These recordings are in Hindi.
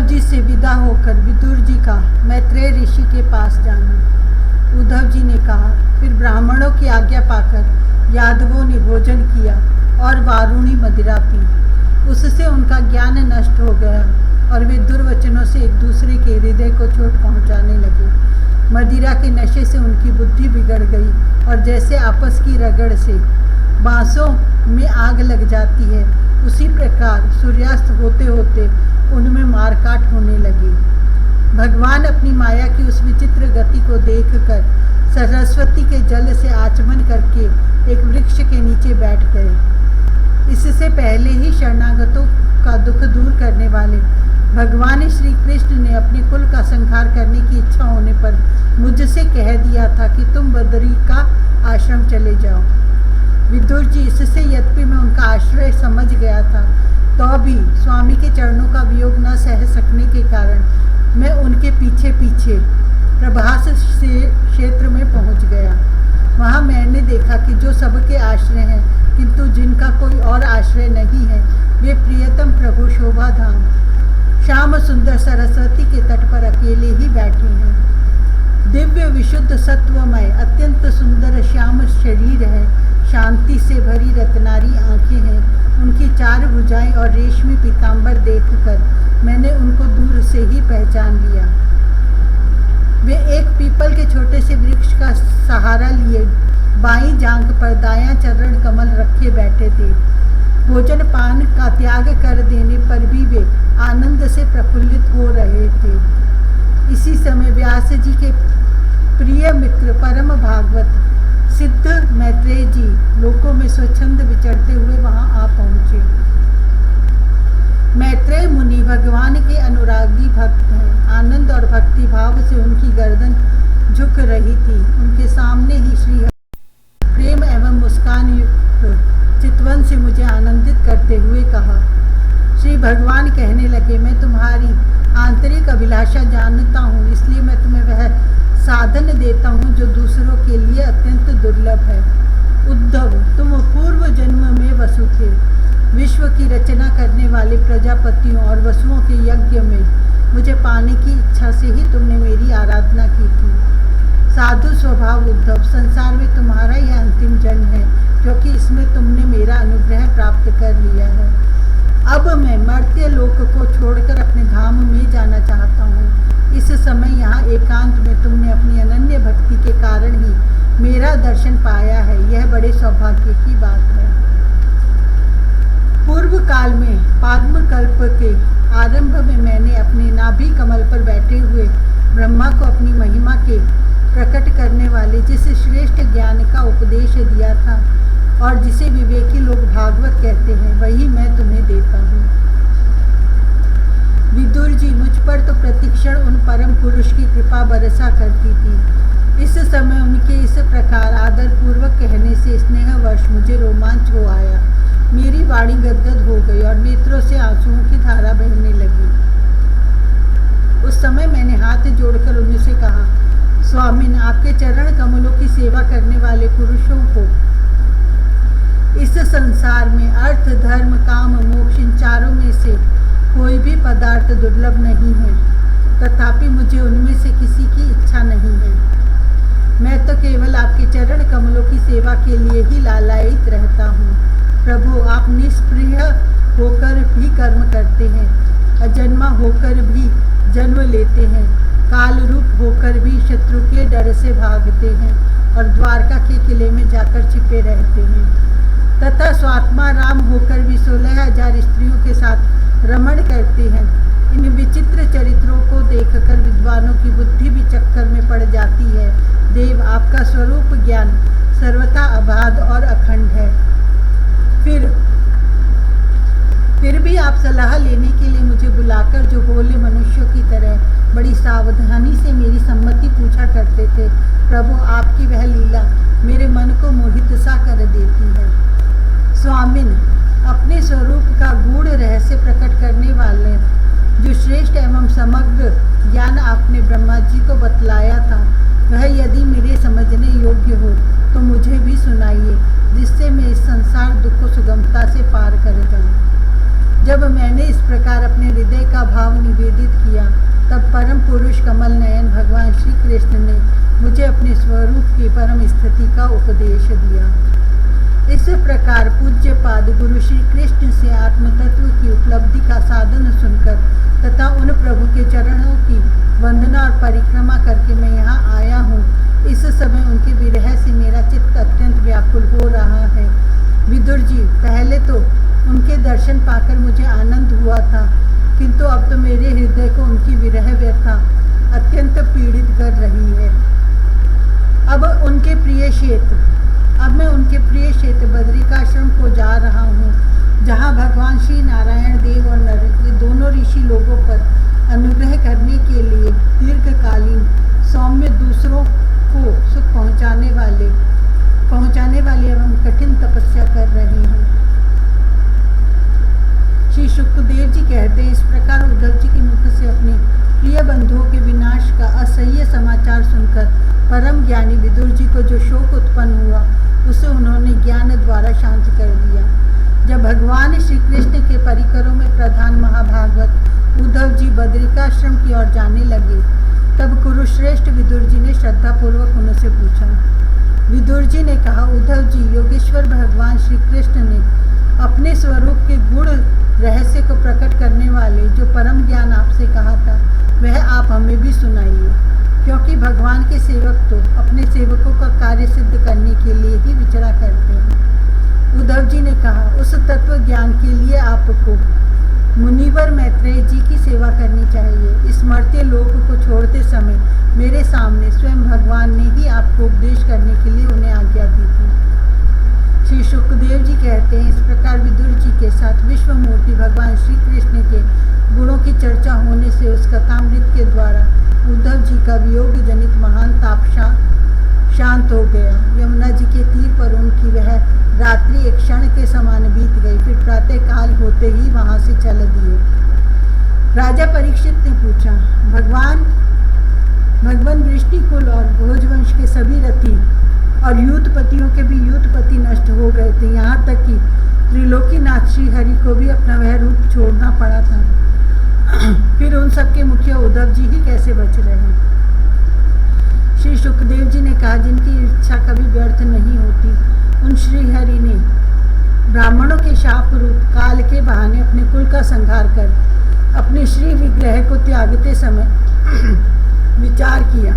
जी से विदा होकर विदुर जी का मैत्रेय ऋषि के पास जाना। उद्धव जी ने कहा, फिर ब्राह्मणों की आज्ञा पाकर यादवों ने भोजन किया और वारुणी मदिरा पी। उससे उनका ज्ञान नष्ट हो गया और वे दुर्वचनों से एक दूसरे के हृदय को चोट पहुंचाने लगे। मदिरा के नशे से उनकी बुद्धि बिगड़ गई और जैसे आपस की रगड़ से बांसों में आग लग जाती है, उसी प्रकार सूर्यास्त होते होते उनमें मारकाट होने लगी। भगवान अपनी माया की उस विचित्र गति को देखकर सरस्वती के जल से आचमन करके एक वृक्ष के नीचे बैठ गए। इससे पहले ही शरणागतों का दुख दूर करने वाले भगवान श्री कृष्ण ने अपने कुल का संहार करने की इच्छा होने पर मुझसे कह दिया था कि तुम बदरी का आश्रम चले जाओ। विदुर जी, इससे यद्यपि मैं उनका आश्रय समझ गया था, तो भी स्वामी के चरणों का वियोग न सह सकने के कारण मैं उनके पीछे पीछे प्रभास से क्षेत्र में पहुंच गया। वहां मैंने देखा कि जो सबके आश्रय हैं किंतु जिनका कोई और आश्रय नहीं है, वे प्रियतम प्रभु शोभा धाम श्याम सुंदर सरस्वती के तट पर अकेले ही बैठे हैं। दिव्य विशुद्ध सत्वमय अत्यंत सुंदर श्याम शरीर है, शांति से भरी रत्नारी आंखें हैं, उनकी 4 भुजाएं और रेशमी पीतांबर देखकर मैंने उनको दूर से ही पहचान लिया। वे एक पीपल के छोटे से वृक्ष का सहारा लिए बाईं जांघ पर दायां चरण कमल रखे बैठे थे। भोजन पान का त्याग कर देने पर भी वे आनंद से प्रफुल्लित हो रहे थे। इसी समय व्यास जी के प्रिय मित्र परम भागवत सिद्ध मैत्रेय जी लोकों में स्वच्छंद विचरते हुए वहां आ पहुंचे। मैत्रेय मुनि भगवान के अनुरागी भक्त हैं। आनंद और भक्ति भाव से उनकी गर्दन झुक रही थी। उनके सामने ही श्री प्रेम एवं मुस्कान युक्त चितवन से मुझे आनंदित करते हुए कहा। श्री भगवान कहने लगे, मैं तुम्हारी आंतरिक अभिलाषा जानता हूँ, इसलिए मैं तुम्हें वह साधन देता हूँ जो दूसरों के लिए अत्यंत दुर्लभ है। उद्धव, तुम पूर्व जन्म में वसु थे। विश्व की रचना करने वाले प्रजापतियों और वसुओं के यज्ञ में मुझे पाने की इच्छा से ही तुमने मेरी आराधना की थी। साधु स्वभाव उद्धव, संसार में तुम्हारा यह अंतिम जन्म है, क्योंकि इसमें तुमने मेरा अनुग्रह प्राप्त कर लिया है। अब मैं मर्त्य लोक को छोड़कर अपने धाम में जाना चाहता हूँ। इस समय यहाँ एकांत में तुमने अपनी अनन्य भक्ति के कारण ही मेरा दर्शन पाया है, यह बड़े सौभाग्य की बात है। पूर्व काल में पाद्म कल्प के आरंभ में मैंने अपने नाभि कमल पर बैठे हुए ब्रह्मा को अपनी महिमा के प्रकट करने वाले जिस श्रेष्ठ ज्ञान का उपदेश दिया था और जिसे विवेकी लोग भागवत कहते हैं, वही मैं तुम्हें देता हूँ। विदुर जी, मुझ पर तो प्रतिक्षण उन परम पुरुष की कृपा बरसा करती थी। इस समय उनके इस प्रकार आदर पूर्वक कहने से स्नेहवश मुझे रोमांच हो आया। मेरी वाणी गदगद हो गई और नेत्रों से आंसुओं की धारा बहने लगी। उस समय मैंने हाथ जोड़कर उनसे कहा, स्वामिन, आपके चरण कमलों की सेवा करने वाले पुरुषों को इस संसार में अर्थ, धर्म, काम, मोक्ष इन चारों में से कोई भी पदार्थ दुर्लभ नहीं है, तथापि मुझे उनमें से किसी की इच्छा नहीं है। मैं तो केवल आपके चरण कमलों की सेवा के लिए ही लालायित रहता हूँ। प्रभु, आप निष्प्रिय होकर भी कर्म करते हैं, अजन्मा होकर भी जन्म लेते हैं, काल रूप होकर भी शत्रु के डर से भागते हैं और द्वारका के किले में जाकर छिपे रहते हैं, तथा स्वात्मा राम होकर भी 16,000 स्त्रियों के साथ रमण करते हैं। इन विचित्र चरित्रों को देखकर विद्वानों की बुद्धि भी चक्कर में पड़ जाती है। देव, आपका स्वरूप ज्ञान सर्वथा अबाध और अखंड है। फिर भी आप सलाह लेने के लिए मुझे बुलाकर जो भोले मनुष्यों की तरह बड़ी सावधानी से मेरी सम्मति पूछा करते थे, प्रभु, आपकी वह लीला मेरे मन को मोहित सा कर देती है। स्वामिन, अपने स्वरूप का गूढ़ रहस्य प्रकट करने वाले जो श्रेष्ठ एवं समग्र ज्ञान आपने ब्रह्मा जी को बतलाया था, वह यदि मेरे समझने योग्य हो तो मुझे भी सुनाइए, जिससे मैं इस संसार दुख को सुगमता से पार कर जाऊं। जब मैंने इस प्रकार अपने हृदय का भाव निवेदित किया, तब परम पुरुष कमल नयन भगवान श्री कृष्ण ने मुझे अपने स्वरूप की परम स्थिति का उपदेश दिया। इस प्रकार पूज्य पाद गुरु श्री कृष्ण से आत्म तत्व की उपलब्धि का साधन सुनकर तथा उन प्रभु के चरणों की वंदना और परिक्रमा करके मैं यहाँ आया हूँ। इस समय उनके विरह से मेरा चित्त अत्यंत व्याकुल हो रहा है। विदुर जी, पहले तो उनके दर्शन पाकर मुझे आनंद हुआ था, किंतु अब तो मेरे हृदय को उनकी विरह व्यथा अत्यंत पीड़ित कर रही है। अब मैं उनके प्रिय क्षेत्र बद्रिकाश्रम को जा रहा हूँ, जहाँ भगवान श्री नारायण देव और नर ये दोनों ऋषि लोगों पर अनुग्रह करने के लिए दीर्घकालीन सौम्य दूसरों को सुख पहुँचाने वाले एवं कठिन तपस्या कर रहे हैं। श्री शुकदेव जी कहते हैं, इस प्रकार उद्धव जी के मुख से अपने प्रिय बंधुओं के विनाश का असह्य समाचार सुनकर परम ज्ञानी विदुर जी को जो शोक उत्पन्न हुआ, उसे उन्होंने ज्ञान द्वारा शांत कर दिया। जब भगवान श्री कृष्ण के परिकरों में प्रधान महाभागवत उद्धव जी बद्रिकाश्रम की ओर जाने लगे, तब कुरुश्रेष्ठ विदुर जी ने श्रद्धापूर्वक उनसे पूछा। विदुर जी ने कहा, उद्धव जी, योगेश्वर भगवान श्री कृष्ण ने अपने स्वरूप के गुण रहस्य को प्रकट करने वाले जो परम ज्ञान आपसे कहा था, वह आप हमें भी सुनाइए, क्योंकि भगवान के सेवक तो अपने सेवकों का कार्य सिद्ध करने के लिए ही विचरा करते हैं। उद्धव जी ने कहा, उस तत्व ज्ञान के लिए आपको मुनिवर मैत्रेय जी की सेवा करनी चाहिए। इस मर्त्य लोक को छोड़ते समय मेरे सामने स्वयं भगवान ने ही आपको उपदेश करने के लिए उन्हें आज्ञा दी थी। श्री शुकदेव जी कहते हैं, इस प्रकार विदुर जी के साथ विश्वमूर्ति भगवान श्री कृष्ण के गुणों की चर्चा होने से उस कथामृत के द्वारा उद्धव जी का वियोग जनित महान ताप शांत हो गया। यमुना जी के तीर पर उनकी वह रात्रि एक क्षण के समान बीत गई। फिर प्रातः काल होते ही वहां से चल दिए। राजा परीक्षित ने पूछा, भगवान वृष्टिकुल और भोजवंश के सभी रथी और यूथपतियों के भी यूथपति नष्ट हो गए थे, यहाँ तक कि त्रिलोकीनाथ श्री हरि को भी अपना वह रूप छोड़ना पड़ा था। फिर उन सबके मुखिया उद्धव जी ही कैसे बच रहे? श्री शुकदेव जी ने कहा, जिनकी इच्छा कभी व्यर्थ नहीं होती, उन श्री हरि ने ब्राह्मणों के शाप रूप काल के बहाने अपने कुल का संहार कर अपने श्री विग्रह को त्यागते समय विचार किया,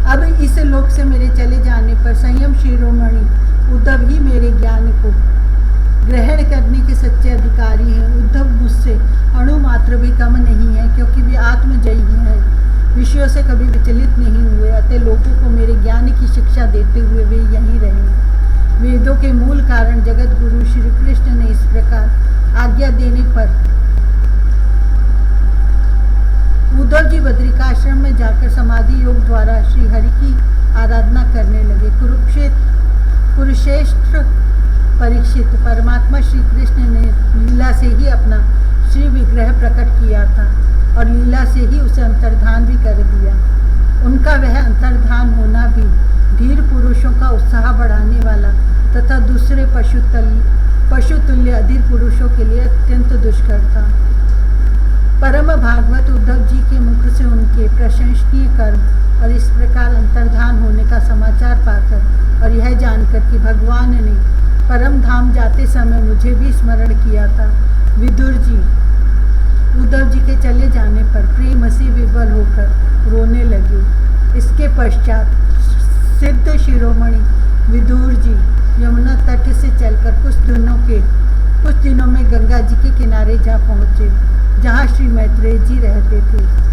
अब इस लोक से मेरे चले जाने पर संयम शिरोमणि उद्धव ही मेरे ज्ञान को ग्रहण करने के सच्चे अधिकारी हैं। उद्धव मुझसे अणु मात्र भी कम नहीं है, क्योंकि वे आत्मजयी हैं, विषयों से कभी विचलित नहीं हुए। अतः लोगों को मेरे ज्ञान की शिक्षा देते हुए वे यहीं रहे। वेदों के मूल कारण जगत गुरु श्री कृष्ण ने इस प्रकार आज्ञा देने पर उद्धव जी बद्रिकाश्रम में जाकर समाधि योग द्वारा श्री हरि की आराधना करने लगे। कुरुश्रेष्ठ परीक्षित, परमात्मा श्री कृष्ण ने लीला से ही अपना श्री विग्रह प्रकट किया था और लीला से ही उसे अंतर्धान भी कर दिया। उनका वह अंतर्धान होना भी धीर पुरुषों का उत्साह बढ़ाने वाला तथा दूसरे पशुतुल्य अधीर पुरुषों के लिए अत्यंत दुष्कर था। परम भागवत उद्धव जी के मुख से उनके प्रशंसनीय कर्म और इस प्रकार अंतर्धान होने का समाचार पाकर और यह जानकर कि भगवान ने परम धाम जाते समय मुझे भी स्मरण किया था, विदुर जी उद्धव जी के चले जाने पर प्रेम से विवल होकर रोने लगे। इसके पश्चात सिद्ध शिरोमणि विदुर जी यमुना तट से चलकर कुछ दिनों में गंगा जी के किनारे जा पहुँचे, जहाँ श्री मैत्रेय जी रहते थे।